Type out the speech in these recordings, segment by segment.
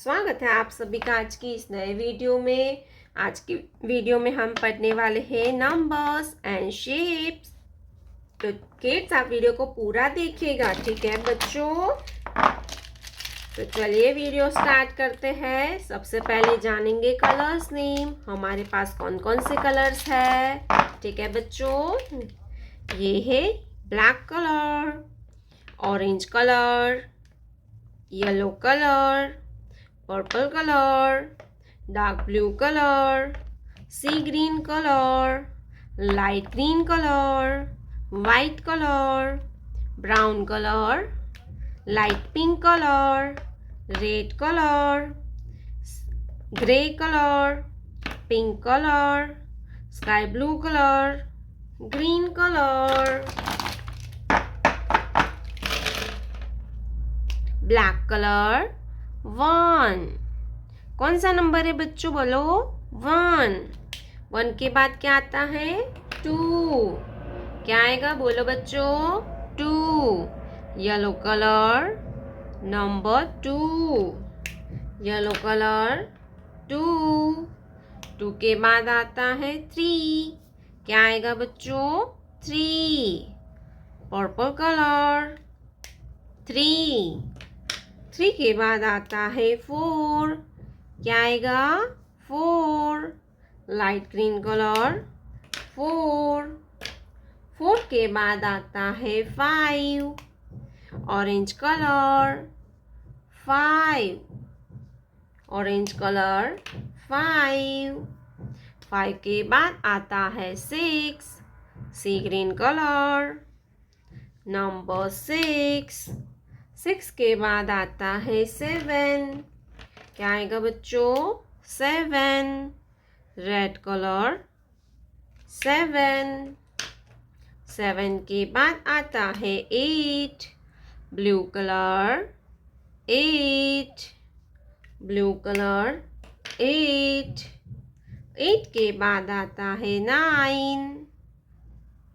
स्वागत है आप सभी का आज की इस नए वीडियो में। आज की वीडियो में हम पढ़ने वाले हैं नंबर्स एंड शेप्स। तो किड्स आप वीडियो को पूरा देखिएगा, ठीक है बच्चों। तो चलिए वीडियो स्टार्ट करते हैं। सबसे पहले जानेंगे कलर्स नेम। हमारे पास कौन कौन से कलर्स है, ठीक है बच्चों। ये है black colour, orange colour, yellow colour, purple colour, dark blue colour, sea green colour, light green colour, white colour, brown colour, light pink colour, red colour, grey colour, pink colour, sky blue colour, green colour, black colour 1। कौन सा number है बच्चों, बोलो 1। 1 के बाद क्या आता है 2। क्या आएगा बोलो बच्चों 2। Yellow colour number 2, yellow colour 2। 2 के बाद आता है 3। क्या आएगा बच्चों 3। Purple colour 3। 3 के बाद आता है 4। क्या आएगा 4। Light green colour 4। 4 के बाद आता है 5। Orange colour 5। Orange colour 5। 5 के बाद आता है 6। सी ग्रीन कलर नंबर 6। 6 के बाद आता है 7। क्या आएगा बच्चों 7। Red colour 7। 7 के बाद आता है 8। Blue colour 8। Blue colour 8। 8 के बाद आता है 9।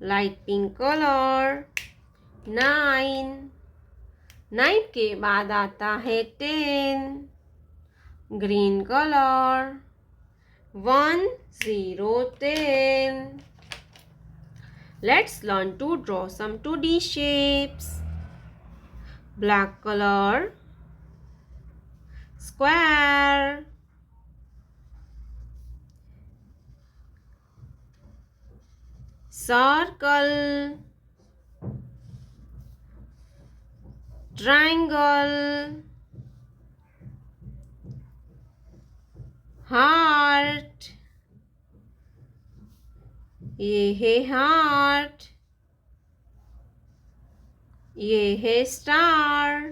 Light pink colour 9। 9 के बाद आता है 10। Green colour 1 0 10। Let's learn to draw some 2D shapes. Black color square, circle, triangle, heart, ये है हार्ट, ये है star,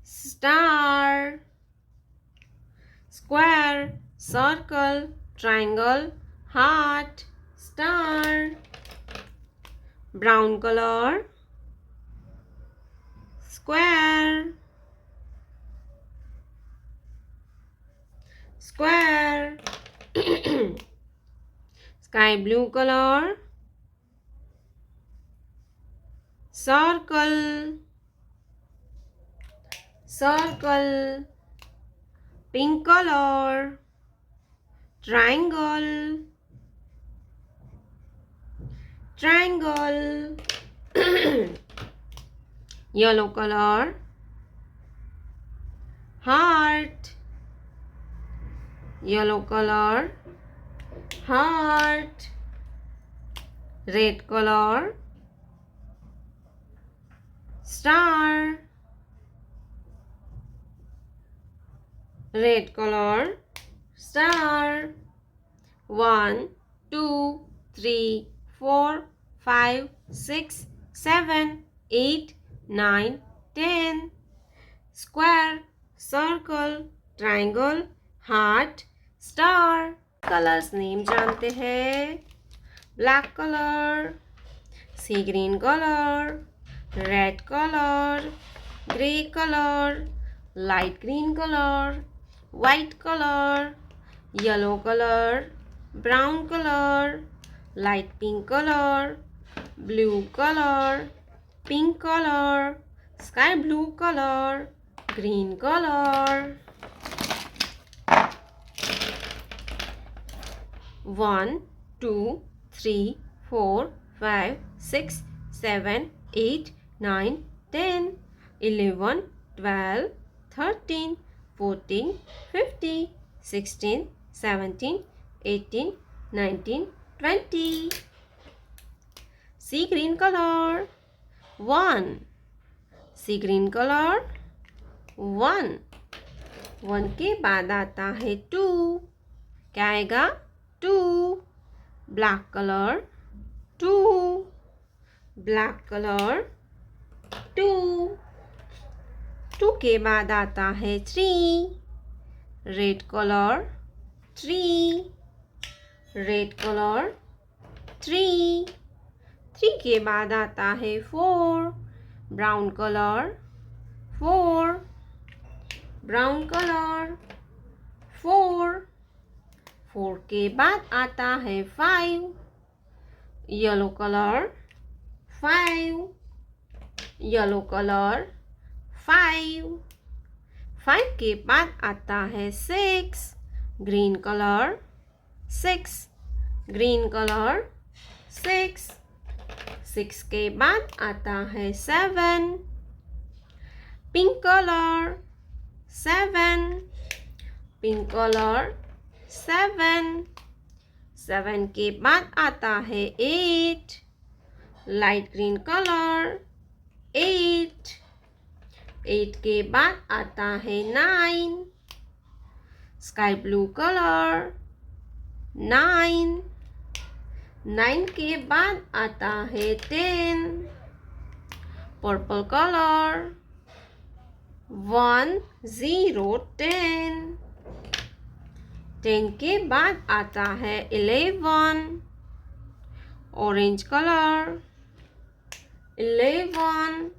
star. Square, circle, triangle, heart, star. Brown colour square, square. Sky blue colour circle, circle. Pink colour triangle, triangle. Yellow colour heart, yellow colour heart. Red colour star, red colour star. 1 2 3 4 5 6 7 8 9 10। Square, circle, triangle, heart, star. Colours name जानते हैं। Black colour, sea green colour, red colour, grey colour, light green colour, white colour, yellow colour, brown colour, light pink colour, blue colour, pink colour, sky blue colour, green color. 1, 2, 3, 4, 5, 6, 7, 8, 9, 10, 11, 12, 13, 14, 15, 16, 17, 18, 19, 20. See green color. 1. See green color. 1. 1 के बाद आता है 2. क्या आएगा? 2. Black colour. 2. Black colour. 2. 2 के बाद आता है 3. Red colour. 3. Red colour. 3. 3 के बाद आता है 4. Brown colour. 4. Brown colour. 4. 4 के बाद आता है 5. Yellow colour. 5. Yellow colour. 5. 5 के बाद आता है 6. Green colour. 6. Green colour. 6. 6 के बाद आता है 7. Pink colour. 7. Pink colour. 7. 7 के बाद आता है 8. Light green colour. 8. 8 के बाद आता है 9. Sky blue colour. 9. 9 के बाद आता है 10. Purple colour. 1, 0, 10. 10 के बाद आता है 11. Orange colour. 11.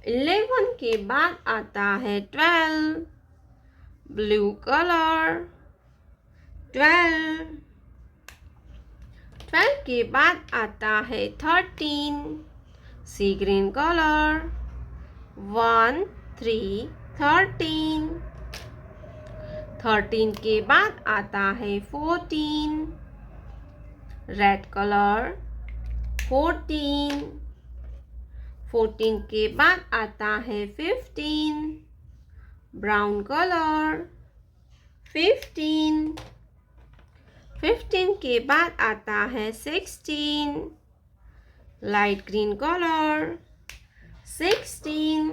11 के बाद आता है 12. Blue colour. 12. 12 के बाद आता है 13. सी ग्रीन कलर. 1, 3, 13. 13 के बाद आता है 14. Red colour. 14. 14 के बाद आता है 15. Brown colour. 15. 15 के बाद आता है 16. Light green colour. 16.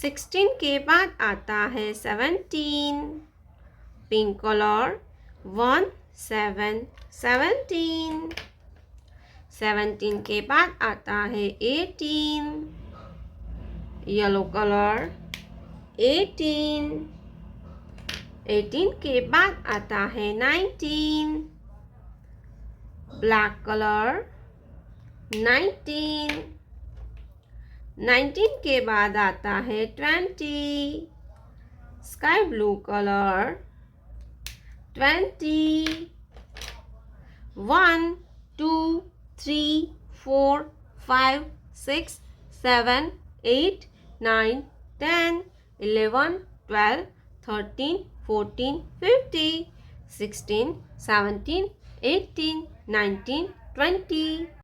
16 के बाद आता है 17. Pink colour. 1, 7, 17. 17 के बाद आता है 18. Yellow colour. 18. 18 के बाद आता है 19. Black colour. 19. 19 के बाद आता है 20. Sky blue colour. 20. 1, 2, 3, 4, 5, 6, 7, 8, 9, 10, 11, 12, 13, 14, 15, 16, 17, 18, 19, 20.